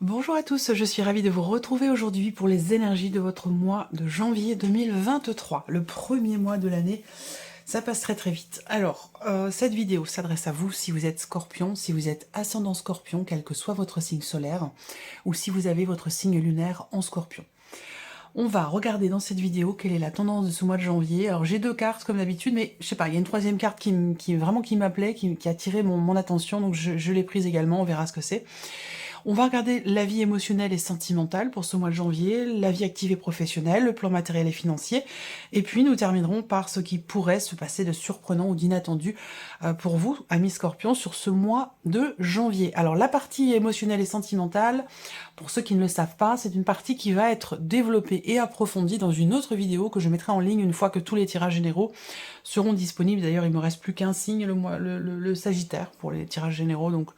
Bonjour à tous, je suis ravie de vous retrouver aujourd'hui pour les énergies de votre mois de janvier 2023, le premier mois de l'année. Ça passe très très vite. Alors, cette vidéo s'adresse à vous si vous êtes scorpion, si vous êtes ascendant scorpion, quel que soit votre signe solaire, ou si vous avez votre signe lunaire en scorpion. On va regarder dans cette vidéo quelle est la tendance de ce mois de janvier. Alors j'ai deux cartes comme d'habitude, mais je sais pas, il y a une troisième carte qui m'appelait, qui a attiré mon attention, donc je l'ai prise également, on verra ce que c'est. On va regarder la vie émotionnelle et sentimentale pour ce mois de janvier, la vie active et professionnelle, le plan matériel et financier, et puis nous terminerons par ce qui pourrait se passer de surprenant ou d'inattendu pour vous, amis scorpions, sur ce mois de janvier. Alors la partie émotionnelle et sentimentale, pour ceux qui ne le savent pas, c'est une partie qui va être développée et approfondie dans une autre vidéo que je mettrai en ligne une fois que tous les tirages généraux seront disponibles. D'ailleurs, il me reste plus qu'un signe, le Sagittaire, pour les tirages généraux, donc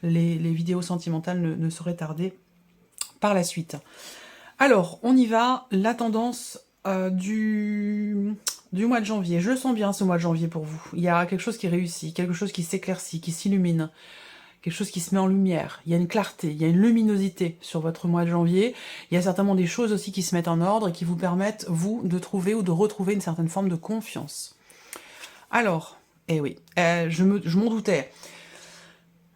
les vidéos sentimentales ne sauraient tarder par la suite. Alors, on y va, la tendance du mois de janvier. Je le sens bien ce mois de janvier pour vous. Il y a quelque chose qui réussit, quelque chose qui s'éclaircit, qui s'illumine, quelque chose qui se met en lumière. Il y a une clarté, il y a une luminosité sur votre mois de janvier. Il y a certainement des choses aussi qui se mettent en ordre et qui vous permettent, vous, de trouver ou de retrouver une certaine forme de confiance. Alors, eh oui, je m'en doutais.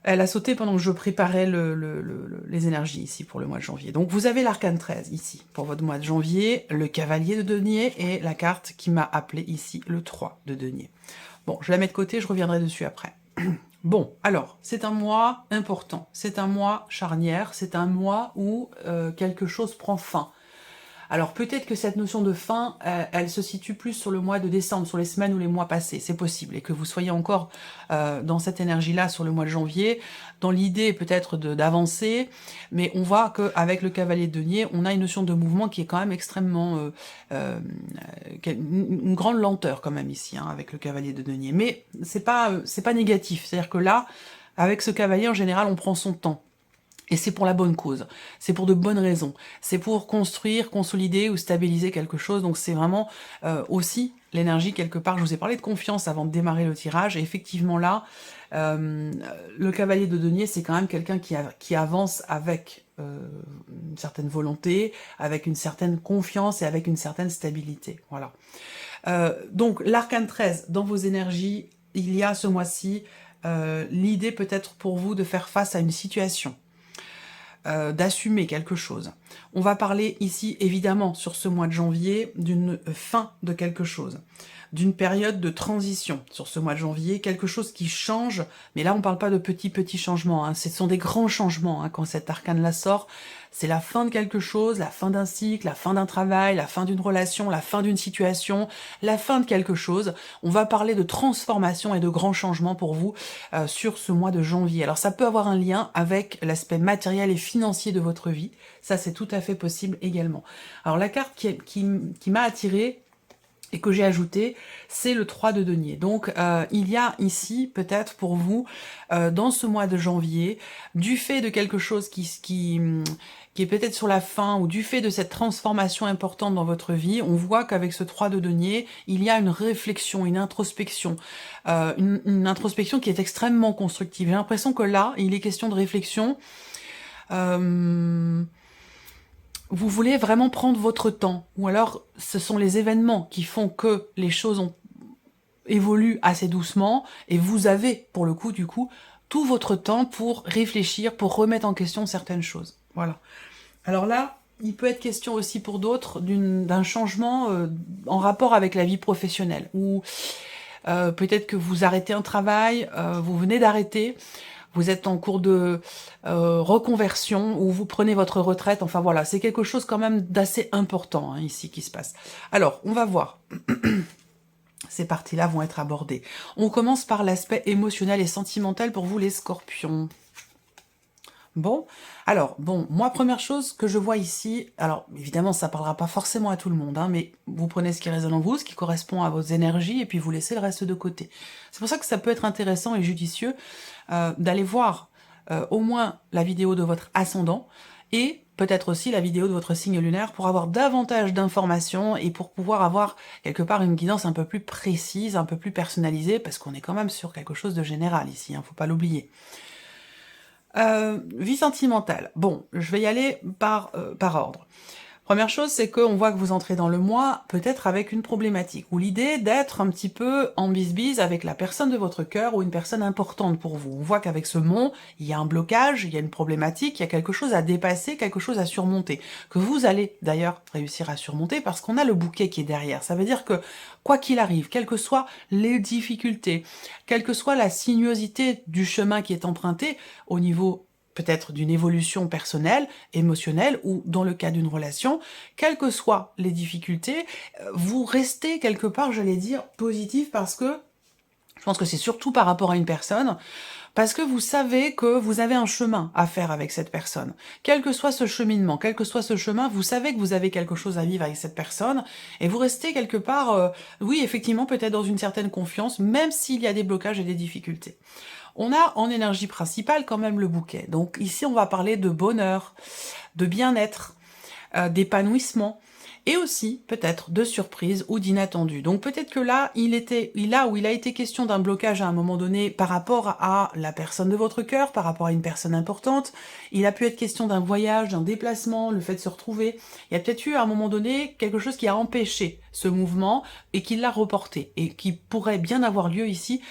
Elle a sauté pendant que je préparais les énergies ici pour le mois de janvier. Donc vous avez l'arcane 13 ici pour votre mois de janvier, le cavalier de denier et la carte qui m'a appelé ici le 3 de denier. Bon, je la mets de côté, je reviendrai dessus après. Bon, alors, c'est un mois important, c'est un mois charnière, c'est un mois où quelque chose prend fin. Alors peut-être que cette notion de fin, elle se situe plus sur le mois de décembre, sur les semaines ou les mois passés, c'est possible, et que vous soyez encore dans cette énergie-là sur le mois de janvier, dans l'idée peut-être d'avancer, mais on voit qu'avec le cavalier de denier, on a une notion de mouvement qui est quand même extrêmement... une grande lenteur quand même ici, hein, avec le cavalier de denier. Mais c'est pas négatif, c'est-à-dire que là, avec ce cavalier, en général, on prend son temps. Et c'est pour la bonne cause, c'est pour de bonnes raisons, c'est pour construire, consolider ou stabiliser quelque chose, donc c'est vraiment aussi l'énergie quelque part. Je vous ai parlé de confiance avant de démarrer le tirage, et effectivement là, le cavalier de denier, c'est quand même quelqu'un qui avance avec une certaine volonté, avec une certaine confiance et avec une certaine stabilité, voilà. Donc l'arcane 13, dans vos énergies, il y a ce mois-ci l'idée peut-être pour vous de faire face à une situation, d'assumer quelque chose. On va parler ici, évidemment, sur ce mois de janvier, d'une fin de quelque chose, d'une période de transition sur ce mois de janvier, quelque chose qui change, mais là on parle pas de petits changements, hein. Ce sont des grands changements, hein, quand cet arcane-là sort, c'est la fin de quelque chose, la fin d'un cycle, la fin d'un travail, la fin d'une relation, la fin d'une situation, la fin de quelque chose. On va parler de transformation et de grands changements pour vous sur ce mois de janvier. Alors ça peut avoir un lien avec l'aspect matériel et financier de votre vie, ça c'est tout à fait possible également. Alors la carte qui m'a attirée et que j'ai ajouté, c'est le 3 de denier. Donc il y a ici peut-être pour vous, dans ce mois de janvier, du fait de quelque chose qui est peut-être sur la fin, ou du fait de cette transformation importante dans votre vie, on voit qu'avec ce 3 de denier, il y a une réflexion, une introspection, une introspection qui est extrêmement constructive. J'ai l'impression que là, il est question de réflexion, vous voulez vraiment prendre votre temps, ou alors ce sont les événements qui font que les choses évoluent assez doucement, et vous avez, pour le coup, du coup, tout votre temps pour réfléchir, pour remettre en question certaines choses. Voilà. Alors là, il peut être question aussi pour d'autres d'un changement en rapport avec la vie professionnelle, ou peut-être que vous arrêtez un travail, vous venez d'arrêter, vous êtes en cours de reconversion, ou vous prenez votre retraite, enfin voilà, c'est quelque chose quand même d'assez important, hein, ici qui se passe. Alors, on va voir. Ces parties-là vont être abordées. On commence par l'aspect émotionnel et sentimental pour vous les scorpions. Bon, alors, moi, première chose que je vois ici, alors évidemment, ça parlera pas forcément à tout le monde, hein, mais vous prenez ce qui résonne en vous, ce qui correspond à vos énergies, et puis vous laissez le reste de côté. C'est pour ça que ça peut être intéressant et judicieux d'aller voir au moins la vidéo de votre ascendant, et peut-être aussi la vidéo de votre signe lunaire pour avoir davantage d'informations et pour pouvoir avoir quelque part une guidance un peu plus précise, un peu plus personnalisée, parce qu'on est quand même sur quelque chose de général ici, hein, faut pas l'oublier. Vie sentimentale. Bon, je vais y aller par ordre. Première chose, c'est qu'on voit que vous entrez dans le mois peut-être avec une problématique, ou l'idée d'être un petit peu en bisbise avec la personne de votre cœur ou une personne importante pour vous. On voit qu'avec ce mont, il y a un blocage, il y a une problématique, il y a quelque chose à dépasser, quelque chose à surmonter, que vous allez d'ailleurs réussir à surmonter parce qu'on a le bouquet qui est derrière. Ça veut dire que, quoi qu'il arrive, quelles que soient les difficultés, quelle que soit la sinuosité du chemin qui est emprunté au niveau peut-être d'une évolution personnelle, émotionnelle, ou dans le cas d'une relation, quelles que soient les difficultés, vous restez quelque part, j'allais dire, positif, parce que, je pense que c'est surtout par rapport à une personne, parce que vous savez que vous avez un chemin à faire avec cette personne. Quel que soit ce cheminement, quel que soit ce chemin, vous savez que vous avez quelque chose à vivre avec cette personne, et vous restez quelque part, oui, effectivement, peut-être dans une certaine confiance, même s'il y a des blocages et des difficultés. On a en énergie principale quand même le bouquet. Donc ici, on va parler de bonheur, de bien-être, d'épanouissement, et aussi peut-être de surprise ou d'inattendu. Donc peut-être que là, il a été question d'un blocage à un moment donné par rapport à la personne de votre cœur, par rapport à une personne importante. Il a pu être question d'un voyage, d'un déplacement, le fait de se retrouver. Il y a peut-être eu à un moment donné quelque chose qui a empêché ce mouvement et qui l'a reporté, et qui pourrait bien avoir lieu ici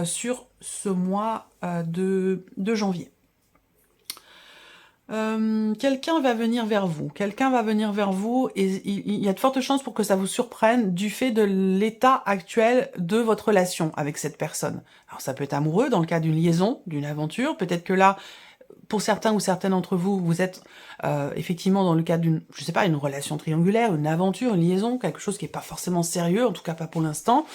sur ce mois de janvier. Quelqu'un va venir vers vous, et il y a de fortes chances pour que ça vous surprenne du fait de l'état actuel de votre relation avec cette personne. Alors ça peut être amoureux dans le cas d'une liaison, d'une aventure, peut-être que là, pour certains ou certaines d'entre vous, vous êtes effectivement dans le cadre d'une, je sais pas, une relation triangulaire, une aventure, une liaison, quelque chose qui est pas forcément sérieux, en tout cas pas pour l'instant,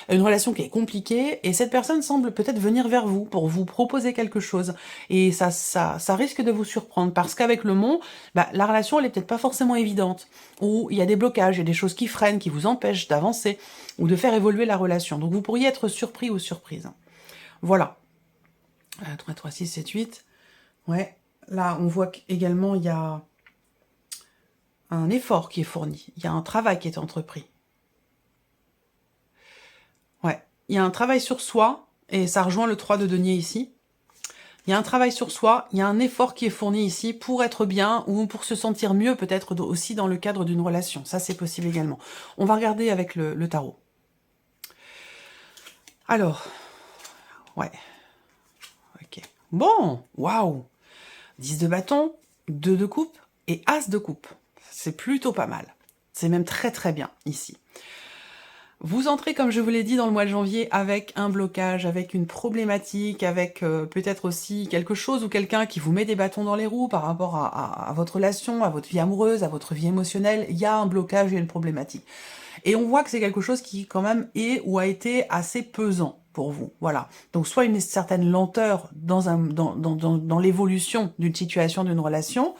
une relation qui est compliquée, et cette personne semble peut-être venir vers vous pour vous proposer quelque chose, et ça risque de vous surprendre, parce qu'avec le mont, la relation elle est peut-être pas forcément évidente, ou il y a des blocages, il y a des choses qui freinent, qui vous empêchent d'avancer, ou de faire évoluer la relation, donc vous pourriez être surpris ou surprise. Voilà. 3, 3, 6, 7, 8... Ouais, là, on voit qu'également, il y a un effort qui est fourni. Il y a un travail qui est entrepris. Ouais, il y a un travail sur soi, et ça rejoint le 3 de denier ici. Il y a un travail sur soi, il y a un effort qui est fourni ici pour être bien, ou pour se sentir mieux, peut-être aussi dans le cadre d'une relation. Ça, c'est possible également. On va regarder avec le tarot. Alors, ouais. Ok. Bon, waouh! 10 de bâton, 2 de coupe et As de coupe. C'est plutôt pas mal. C'est même très très bien ici. Vous entrez, comme je vous l'ai dit, dans le mois de janvier avec un blocage, avec une problématique, avec peut-être aussi quelque chose ou quelqu'un qui vous met des bâtons dans les roues par rapport à votre relation, à votre vie amoureuse, à votre vie émotionnelle. Il y a un blocage, il y a une problématique. Et on voit que c'est quelque chose qui quand même est ou a été assez pesant pour vous, voilà. Donc soit une certaine lenteur dans l'évolution d'une situation, d'une relation.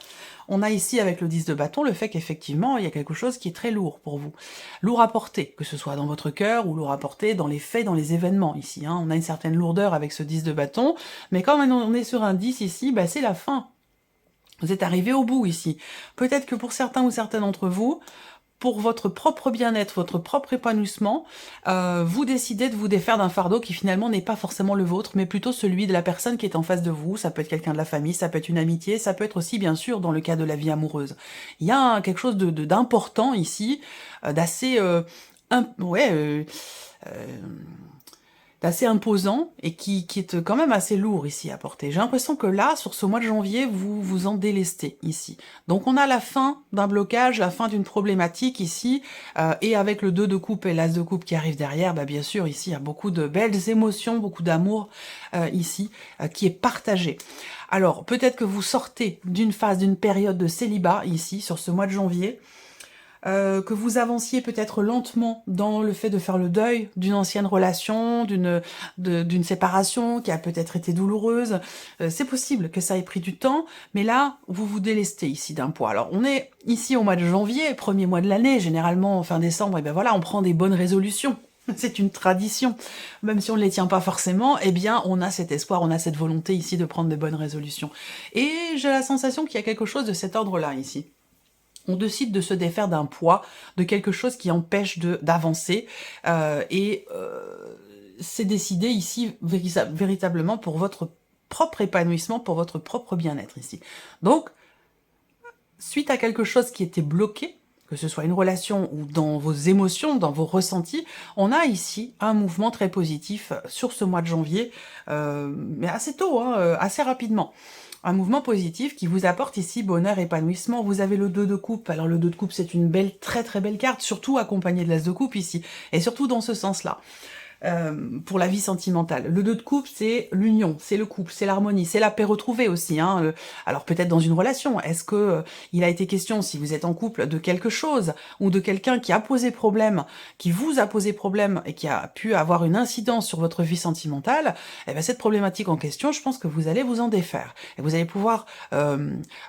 On a ici avec le 10 de bâton le fait qu'effectivement il y a quelque chose qui est très lourd pour vous. Lourd à porter, que ce soit dans votre cœur ou lourd à porter dans les faits, dans les événements ici. Hein. On a une certaine lourdeur avec ce 10 de bâton, mais quand on est sur un 10 ici, c'est la fin. Vous êtes arrivé au bout ici. Peut-être que pour certains ou certaines d'entre vous, pour votre propre bien-être, votre propre épanouissement, vous décidez de vous défaire d'un fardeau qui finalement n'est pas forcément le vôtre, mais plutôt celui de la personne qui est en face de vous. Ça peut être quelqu'un de la famille, ça peut être une amitié, ça peut être aussi bien sûr dans le cas de la vie amoureuse. Il y a quelque chose d'important ici, d'assez d'assez imposant et qui est quand même assez lourd ici à porter. J'ai l'impression que là, sur ce mois de janvier, vous vous en délestez ici. Donc on a la fin d'un blocage, la fin d'une problématique ici, et avec le 2 de coupe et l'As de coupe qui arrive derrière, bien sûr, ici, il y a beaucoup de belles émotions, beaucoup d'amour ici, qui est partagé. Alors, peut-être que vous sortez d'une phase, d'une période de célibat ici, sur ce mois de janvier, que vous avanciez peut-être lentement dans le fait de faire le deuil d'une ancienne relation, d'une séparation qui a peut-être été douloureuse. C'est possible que ça ait pris du temps, mais là, vous vous délestez ici d'un poids. Alors, on est ici au mois de janvier, premier mois de l'année, généralement, fin décembre, et voilà, on prend des bonnes résolutions. c'est une tradition. Même si on ne les tient pas forcément, eh bien, on a cet espoir, on a cette volonté ici de prendre de bonnes résolutions. Et j'ai la sensation qu'il y a quelque chose de cet ordre-là ici. On décide de se défaire d'un poids, de quelque chose qui empêche d'avancer, c'est décidé ici véritablement pour votre propre épanouissement, pour votre propre bien-être ici. Donc, suite à quelque chose qui était bloqué, que ce soit une relation ou dans vos émotions, dans vos ressentis, on a ici un mouvement très positif sur ce mois de janvier, mais assez tôt, hein, assez rapidement. Un mouvement positif qui vous apporte ici bonheur, épanouissement. Vous avez le 2 de coupe. Alors le 2 de coupe, c'est une belle, très très belle carte, surtout accompagnée de l'as de coupe ici, et surtout dans ce sens-là. Pour la vie sentimentale. Le 2 de coupe, c'est l'union, c'est le couple, c'est l'harmonie, c'est la paix retrouvée aussi. Hein. Alors peut-être dans une relation, est-ce que il a été question, si vous êtes en couple, de quelque chose, ou de quelqu'un qui a posé problème, qui vous a posé problème, et qui a pu avoir une incidence sur votre vie sentimentale, eh bien cette problématique en question, je pense que vous allez vous en défaire. Et vous allez pouvoir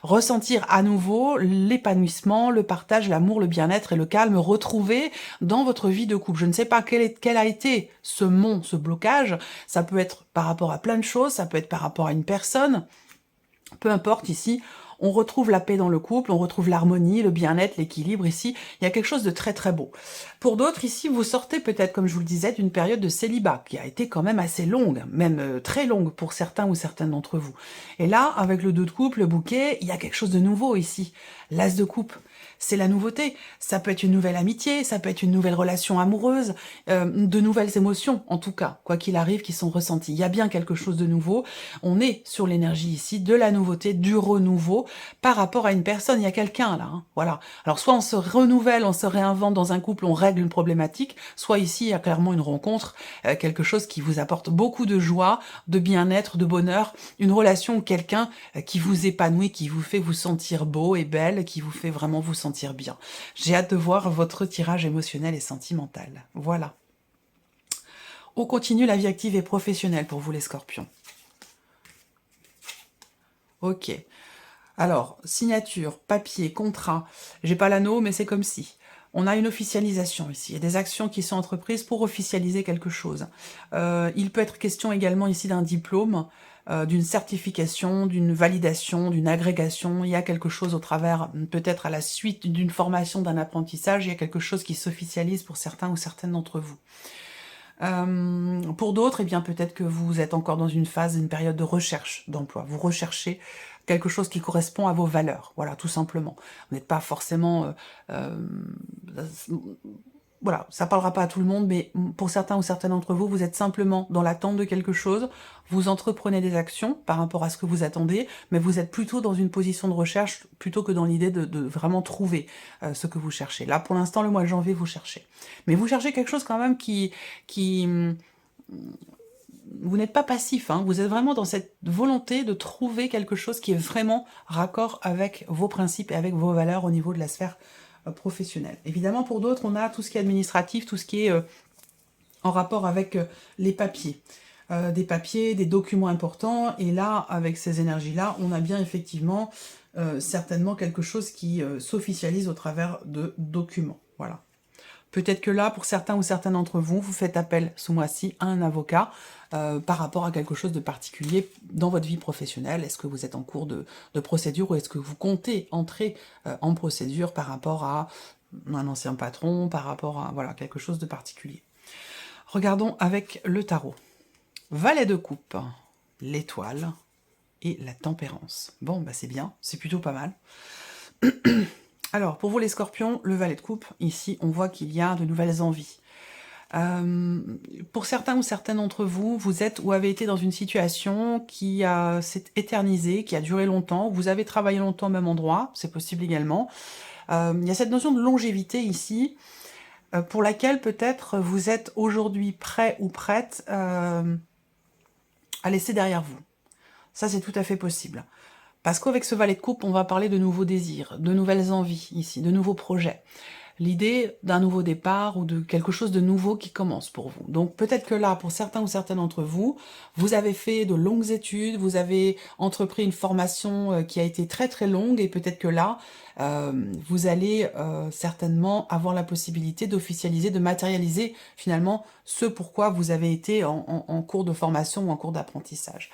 ressentir à nouveau l'épanouissement, le partage, l'amour, le bien-être et le calme retrouvé dans votre vie de couple. Je ne sais pas quel a été ce blocage, ça peut être par rapport à plein de choses, ça peut être par rapport à une personne, peu importe ici, on retrouve la paix dans le couple, on retrouve l'harmonie, le bien-être, l'équilibre ici, il y a quelque chose de très très beau. Pour d'autres ici, vous sortez peut-être, comme je vous le disais, d'une période de célibat, qui a été quand même assez longue, même très longue pour certains ou certaines d'entre vous. Et là, avec le 2 de coupe, le bouquet, il y a quelque chose de nouveau ici, l'as de coupe. C'est la nouveauté. Ça peut être une nouvelle amitié, ça peut être une nouvelle relation amoureuse, de nouvelles émotions, en tout cas, quoi qu'il arrive, qui sont ressenties. Il y a bien quelque chose de nouveau. On est sur l'énergie ici, de la nouveauté, du renouveau, par rapport à une personne. Il y a quelqu'un là, hein, voilà. Alors soit on se renouvelle, on se réinvente dans un couple, on règle une problématique, soit ici il y a clairement une rencontre, quelque chose qui vous apporte beaucoup de joie, de bien-être, de bonheur, une relation ou quelqu'un qui vous épanouit, qui vous fait vous sentir beau et belle, qui vous fait vraiment vous sentir bien. J'ai hâte de voir votre tirage émotionnel et sentimental. Voilà. On continue la vie active et professionnelle pour vous les scorpions. Ok. Alors, signature, papier, contrat. J'ai pas l'anneau, mais c'est comme si. On a une officialisation ici. Il y a des actions qui sont entreprises pour officialiser quelque chose. Il peut être question également ici d'un diplôme, d'une certification, d'une validation, d'une agrégation. Il y a quelque chose au travers, peut-être à la suite d'une formation, d'un apprentissage, il y a quelque chose qui s'officialise pour certains ou certaines d'entre vous. Pour d'autres, eh bien peut-être que vous êtes encore dans une phase, une période de recherche d'emploi. Vous recherchez quelque chose qui correspond à vos valeurs, voilà, tout simplement. Vous n'êtes pas forcément... voilà, ça parlera pas à tout le monde, mais pour certains ou certaines d'entre vous, vous êtes simplement dans l'attente de quelque chose, vous entreprenez des actions par rapport à ce que vous attendez, mais vous êtes plutôt dans une position de recherche, plutôt que dans l'idée de vraiment trouver ce que vous cherchez. Là, pour l'instant, le mois de janvier, vous cherchez. Mais vous cherchez quelque chose quand même qui vous n'êtes pas passif, hein, vous êtes vraiment dans cette volonté de trouver quelque chose qui est vraiment raccord avec vos principes et avec vos valeurs au niveau de la sphère professionnelle. Évidemment, pour d'autres, on a tout ce qui est administratif, tout ce qui est en rapport avec les papiers. Des papiers, des documents importants, et là, avec ces énergies-là, on a bien effectivement certainement quelque chose qui s'officialise au travers de documents. Voilà. Peut-être que là, pour certains ou certaines d'entre vous, vous faites appel ce mois-ci à un avocat par rapport à quelque chose de particulier dans votre vie professionnelle. Est-ce que vous êtes en cours de procédure ou est-ce que vous comptez entrer en procédure par rapport à un ancien patron, par rapport à voilà, quelque chose de particulier. Regardons avec le tarot. Valet de coupe, l'étoile et la tempérance. Bon, bah c'est bien, c'est plutôt pas mal. Alors, pour vous les scorpions, le valet de coupe, ici, on voit qu'il y a de nouvelles envies. Pour certains ou certaines d'entre vous, vous êtes ou avez été dans une situation qui s'est éternisée, qui a duré longtemps, vous avez travaillé longtemps au même endroit, c'est possible également. Il y a cette notion de longévité ici, pour laquelle peut-être vous êtes aujourd'hui prêt ou prête à laisser derrière vous. Ça, c'est tout à fait possible. Parce qu'avec ce valet de coupe, on va parler de nouveaux désirs, de nouvelles envies ici, de nouveaux projets. L'idée d'un nouveau départ ou de quelque chose de nouveau qui commence pour vous. Donc peut-être que là, pour certains ou certaines d'entre vous, vous avez fait de longues études, vous avez entrepris une formation qui a été très très longue et peut-être que là, vous allez certainement avoir la possibilité d'officialiser, de matérialiser finalement ce pourquoi vous avez été en cours de formation ou en cours d'apprentissage.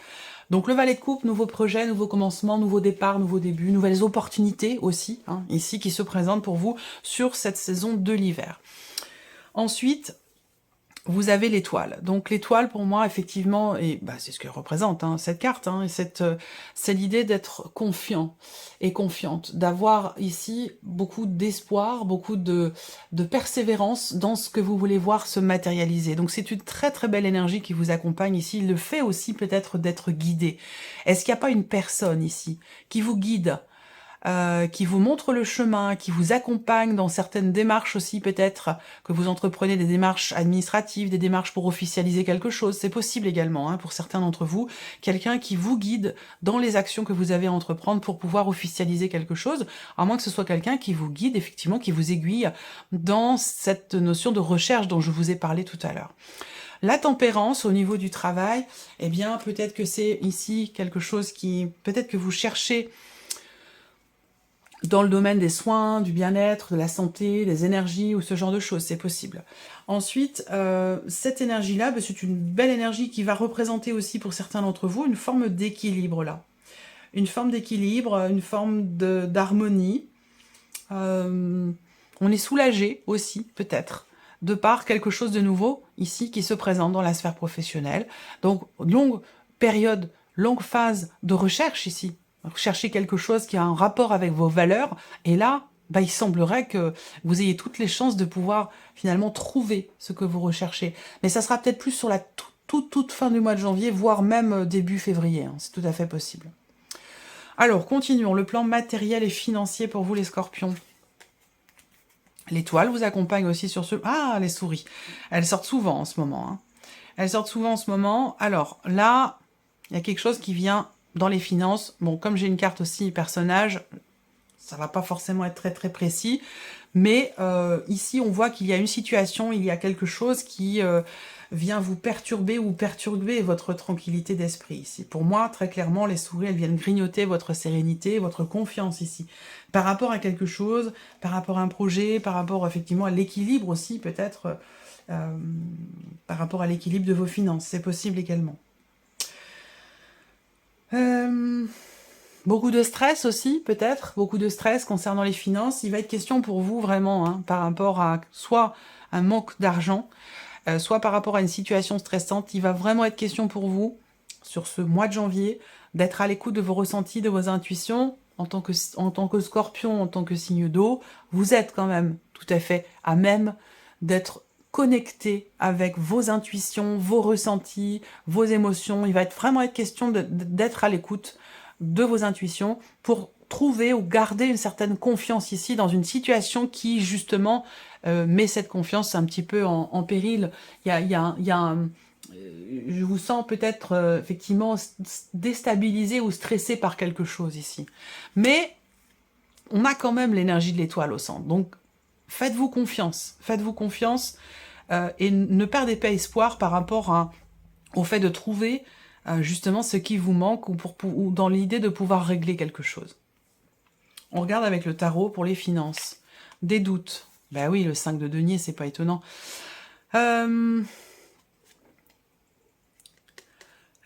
Donc le valet de coupe, nouveau projet, nouveau commencement, nouveau départ, nouveau début, nouvelles opportunités aussi, hein, ici qui se présentent pour vous sur cette saison de l'hiver. Ensuite, vous avez l'étoile. Donc l'étoile, pour moi, effectivement, et bah, c'est ce qu'elle représente, hein, cette carte, hein, et c'est l'idée d'être confiant et confiante, d'avoir ici beaucoup d'espoir, beaucoup de persévérance dans ce que vous voulez voir se matérialiser. Donc c'est une très très belle énergie qui vous accompagne ici. Le fait aussi peut-être d'être guidé. Est-ce qu'il n'y a pas une personne ici qui vous guide, qui vous montre le chemin, qui vous accompagne dans certaines démarches aussi, peut-être que vous entreprenez des démarches administratives, des démarches pour officialiser quelque chose, c'est possible également, hein, pour certains d'entre vous, quelqu'un qui vous guide dans les actions que vous avez à entreprendre pour pouvoir officialiser quelque chose, à moins que ce soit quelqu'un qui vous guide, effectivement, qui vous aiguille dans cette notion de recherche dont je vous ai parlé tout à l'heure. La tempérance au niveau du travail, eh bien, peut-être que c'est ici quelque chose qui, peut-être que vous cherchez dans le domaine des soins, du bien-être, de la santé, des énergies ou ce genre de choses, c'est possible. Ensuite, cette énergie-là, c'est une belle énergie qui va représenter aussi pour certains d'entre vous une forme d'équilibre là. Une forme d'équilibre, une forme d'harmonie. On est soulagé aussi, peut-être, de par quelque chose de nouveau ici qui se présente dans la sphère professionnelle. Donc, longue période, longue phase de recherche ici. Cherchez quelque chose qui a un rapport avec vos valeurs, et là, bah, il semblerait que vous ayez toutes les chances de pouvoir finalement trouver ce que vous recherchez. Mais ça sera peut-être plus sur la toute fin du mois de janvier, voire même début février, hein. C'est tout à fait possible. Alors, continuons. Le plan matériel et financier pour vous, les scorpions. L'étoile vous accompagne aussi sur ce... Ah, les souris. Elles sortent souvent en ce moment, hein. Elles sortent souvent en ce moment. Alors, là, il y a quelque chose qui vient dans les finances. Bon, comme j'ai une carte aussi personnage, ça va pas forcément être très très précis, mais ici on voit qu'il y a une situation, il y a quelque chose qui vient vous perturber ou perturber votre tranquillité d'esprit ici. Pour moi, très clairement, les souris, elles viennent grignoter votre sérénité, votre confiance ici, par rapport à quelque chose, par rapport à un projet, par rapport effectivement à l'équilibre aussi, peut-être, par rapport à l'équilibre de vos finances, c'est possible également. Beaucoup de stress aussi, peut-être, beaucoup de stress concernant les finances. Il va être question pour vous vraiment, hein, par rapport à soit un manque d'argent, soit par rapport à une situation stressante. Il va vraiment être question pour vous, sur ce mois de janvier, d'être à l'écoute de vos ressentis, de vos intuitions. En tant que scorpion, en tant que signe d'eau, vous êtes quand même tout à fait à même d'être connecté avec vos intuitions, vos ressentis, vos émotions. Il va vraiment être question d'être à l'écoute de vos intuitions pour trouver ou garder une certaine confiance ici dans une situation qui justement met cette confiance un petit peu en péril. Je vous sens peut-être effectivement déstabilisé ou stressé par quelque chose ici. Mais on a quand même l'énergie de l'étoile au centre. Donc faites-vous confiance et ne perdez pas espoir par rapport au fait de trouver justement ce qui vous manque ou dans l'idée de pouvoir régler quelque chose. On regarde avec le tarot pour les finances. Des doutes. Ben oui, le 5 de denier, c'est pas étonnant.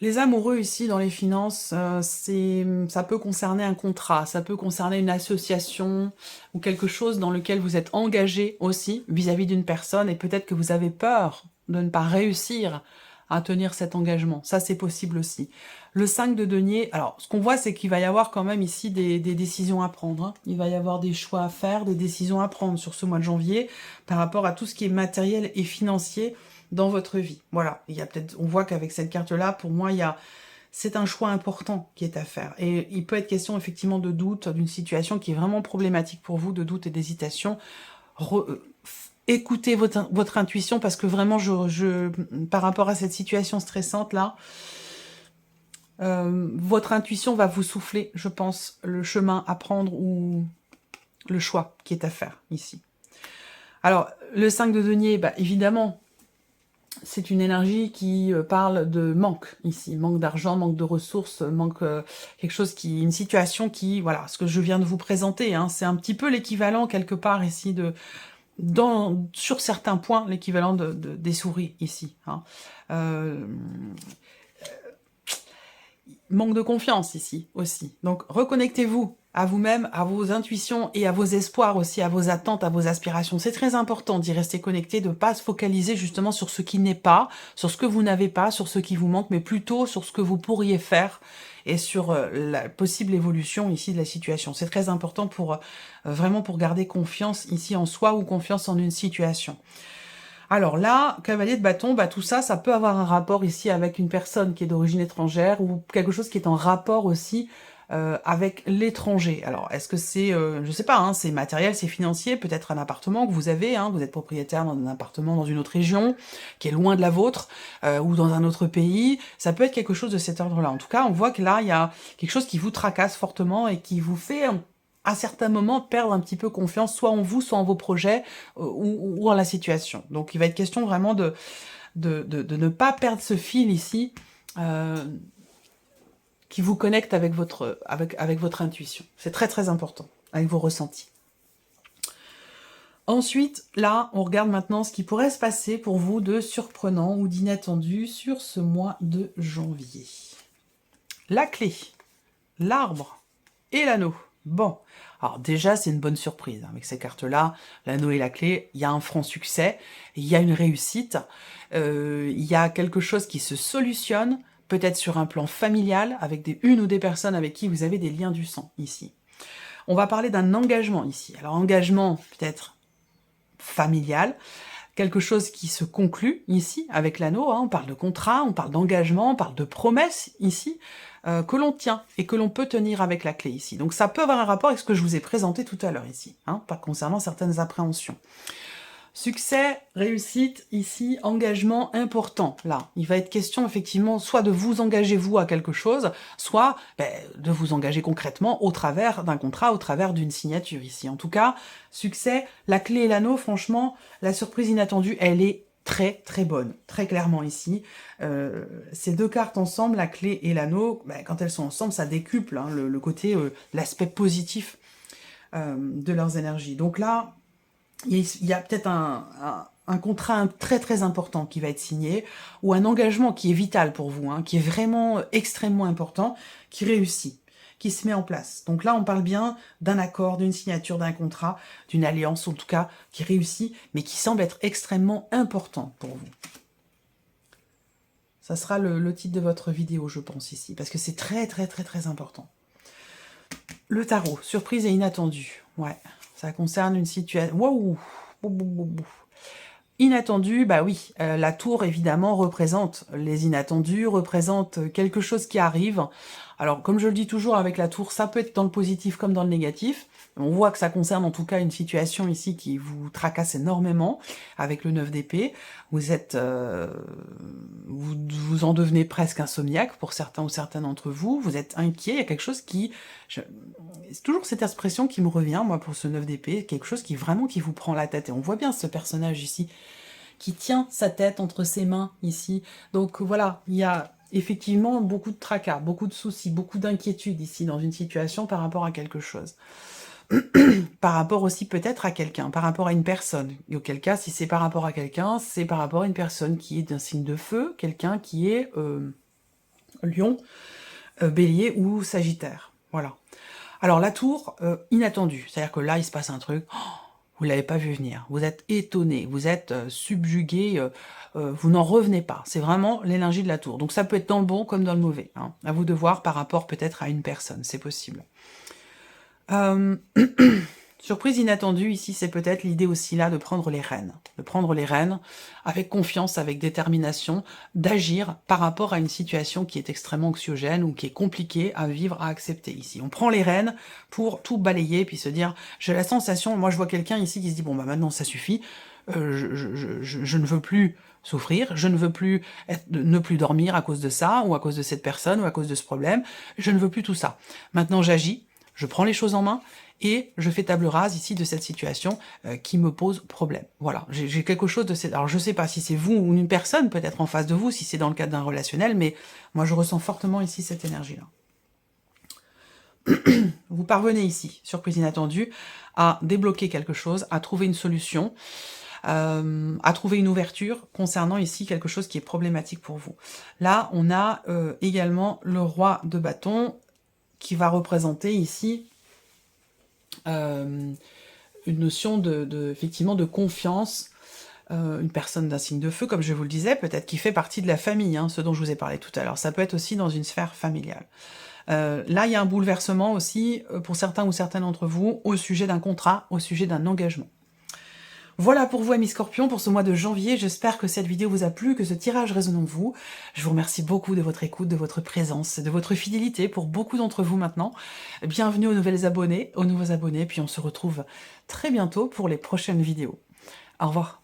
Les amoureux ici dans les finances, ça peut concerner un contrat, ça peut concerner une association ou quelque chose dans lequel vous êtes engagé aussi vis-à-vis d'une personne et peut-être que vous avez peur de ne pas réussir à tenir cet engagement. Ça, c'est possible aussi. Le 5 de denier, alors ce qu'on voit, c'est qu'il va y avoir quand même ici des décisions à prendre, hein. Il va y avoir des choix à faire, des décisions à prendre sur ce mois de janvier par rapport à tout ce qui est matériel et financier dans votre vie. Voilà, il y a peut-être, on voit qu'avec cette carte-là, pour moi, c'est un choix important qui est à faire. Et il peut être question effectivement de doute, d'une situation qui est vraiment problématique pour vous, de doute et d'hésitation. Écoutez votre intuition parce que vraiment, par rapport à cette situation stressante là, votre intuition va vous souffler, je pense, le chemin à prendre ou le choix qui est à faire ici. Alors, le 5 de denier, bah, évidemment, c'est une énergie qui parle de manque ici, manque d'argent, manque de ressources, manque quelque chose une situation qui, voilà, ce que je viens de vous présenter, hein, c'est un petit peu l'équivalent quelque part ici sur certains points, l'équivalent des souris ici. Hein. Manque de confiance ici aussi. Donc reconnectez-vous à vous-même, à vos intuitions et à vos espoirs aussi, à vos attentes, à vos aspirations. C'est très important d'y rester connecté, de ne pas se focaliser justement sur ce qui n'est pas, sur ce que vous n'avez pas, sur ce qui vous manque, mais plutôt sur ce que vous pourriez faire et sur la possible évolution ici de la situation. C'est très important pour vraiment pour garder confiance ici en soi ou confiance en une situation. Alors là, cavalier de bâton, bah tout ça, ça peut avoir un rapport ici avec une personne qui est d'origine étrangère ou quelque chose qui est en rapport aussi avec l'étranger. Alors, est-ce que c'est, je sais pas, hein, c'est matériel, c'est financier, peut-être un appartement que vous avez, hein, vous êtes propriétaire d'un appartement dans une autre région, qui est loin de la vôtre, ou dans un autre pays, ça peut être quelque chose de cet ordre-là. En tout cas, on voit que là, il y a quelque chose qui vous tracasse fortement et qui vous fait à certains moments, perdre un petit peu confiance, soit en vous, soit en vos projets, ou en la situation. Donc, il va être question vraiment de ne pas perdre ce fil ici, qui vous connecte avec votre intuition. C'est très, très important, avec vos ressentis. Ensuite, là, on regarde maintenant ce qui pourrait se passer pour vous de surprenant ou d'inattendu sur ce mois de janvier. La clé, l'arbre et l'anneau. Bon, alors déjà, c'est une bonne surprise. Avec ces cartes-là, l'anneau et la clé, il y a un franc succès, il y a une réussite, il y a quelque chose qui se solutionne, peut-être sur un plan familial, avec une ou des personnes avec qui vous avez des liens du sang, ici. On va parler d'un engagement, ici. Alors, engagement, peut-être familial, quelque chose qui se conclut, ici, avec l'anneau, hein. On parle de contrat, on parle d'engagement, on parle de promesse, ici, que l'on tient et que l'on peut tenir avec la clé ici. Donc ça peut avoir un rapport avec ce que je vous ai présenté tout à l'heure ici, hein, pas concernant certaines appréhensions. Succès, réussite, ici, engagement important. Là, il va être question effectivement soit de vous engager vous à quelque chose, soit de vous engager concrètement au travers d'un contrat, au travers d'une signature ici. En tout cas, succès, la clé et l'anneau, franchement, la surprise inattendue, elle est très très bonne, très clairement ici. Ces deux cartes ensemble, la clé et l'anneau, quand elles sont ensemble, ça décuple hein, le côté, l'aspect positif de leurs énergies. Donc là, il y a peut-être un contrat très très important qui va être signé, ou un engagement qui est vital pour vous, hein, qui est vraiment extrêmement important, qui réussit, qui se met en place. Donc là, on parle bien d'un accord, d'une signature, d'un contrat, d'une alliance, en tout cas, qui réussit, mais qui semble être extrêmement important pour vous. Ça sera le titre de votre vidéo, je pense, ici, parce que c'est très très très très important. Le tarot, surprise et inattendu. Ouais, ça concerne une situation... Waouh! Inattendu, bah oui, la tour évidemment représente les inattendus, représente quelque chose qui arrive. Alors comme je le dis toujours avec la tour, ça peut être dans le positif comme dans le négatif. On voit que ça concerne en tout cas une situation ici qui vous tracasse énormément avec le 9 d'épée. Vous êtes, vous en devenez presque insomniaque pour certains ou certaines d'entre vous. Vous êtes inquiet, il y a quelque chose qui... C'est toujours cette expression qui me revient, moi, pour ce 9 d'épée, quelque chose qui vraiment qui vous prend la tête. Et on voit bien ce personnage ici qui tient sa tête entre ses mains ici. Donc voilà, il y a effectivement beaucoup de tracas, beaucoup de soucis, beaucoup d'inquiétudes ici dans une situation par rapport à quelque chose. Par rapport aussi peut-être à quelqu'un, par rapport à une personne. Et auquel cas, si c'est par rapport à quelqu'un, c'est par rapport à une personne qui est d'un signe de feu, quelqu'un qui est Lion, Bélier ou Sagittaire. Voilà. Alors la tour, inattendue. C'est-à-dire que là, il se passe un truc, vous ne l'avez pas vu venir. Vous êtes étonné, vous êtes subjugué, vous n'en revenez pas. C'est vraiment l'énergie de la tour. Donc ça peut être dans le bon comme dans le mauvais. Hein. À vous de voir par rapport peut-être à une personne, c'est possible. Surprise inattendue, ici, c'est peut-être l'idée aussi là de prendre les rênes. De prendre les rênes avec confiance, avec détermination, d'agir par rapport à une situation qui est extrêmement anxiogène ou qui est compliquée à vivre, à accepter ici. On prend les rênes pour tout balayer, puis se dire, j'ai la sensation, moi je vois quelqu'un ici qui se dit, bon bah maintenant ça suffit, je ne veux plus souffrir, je ne veux plus ne plus dormir à cause de ça, ou à cause de cette personne, ou à cause de ce problème, je ne veux plus tout ça. Maintenant j'agis, je prends les choses en main et je fais table rase ici de cette situation qui me pose problème. Voilà, j'ai quelque chose de cette... Alors je sais pas si c'est vous ou une personne peut-être en face de vous, si c'est dans le cadre d'un relationnel, mais moi je ressens fortement ici cette énergie-là. Vous parvenez ici, surprise inattendue, à débloquer quelque chose, à trouver une solution, à trouver une ouverture concernant ici quelque chose qui est problématique pour vous. Là, on a également le roi de bâton qui va représenter ici une notion effectivement de confiance, une personne d'un signe de feu, comme je vous le disais, peut-être qui fait partie de la famille, hein, ce dont je vous ai parlé tout à l'heure. Ça peut être aussi dans une sphère familiale. Là, il y a un bouleversement aussi, pour certains ou certaines d'entre vous, au sujet d'un contrat, au sujet d'un engagement. Voilà pour vous, amis Scorpions, pour ce mois de janvier. J'espère que cette vidéo vous a plu, que ce tirage résonne en vous. Je vous remercie beaucoup de votre écoute, de votre présence, de votre fidélité pour beaucoup d'entre vous maintenant. Bienvenue aux nouveaux abonnés, puis on se retrouve très bientôt pour les prochaines vidéos. Au revoir.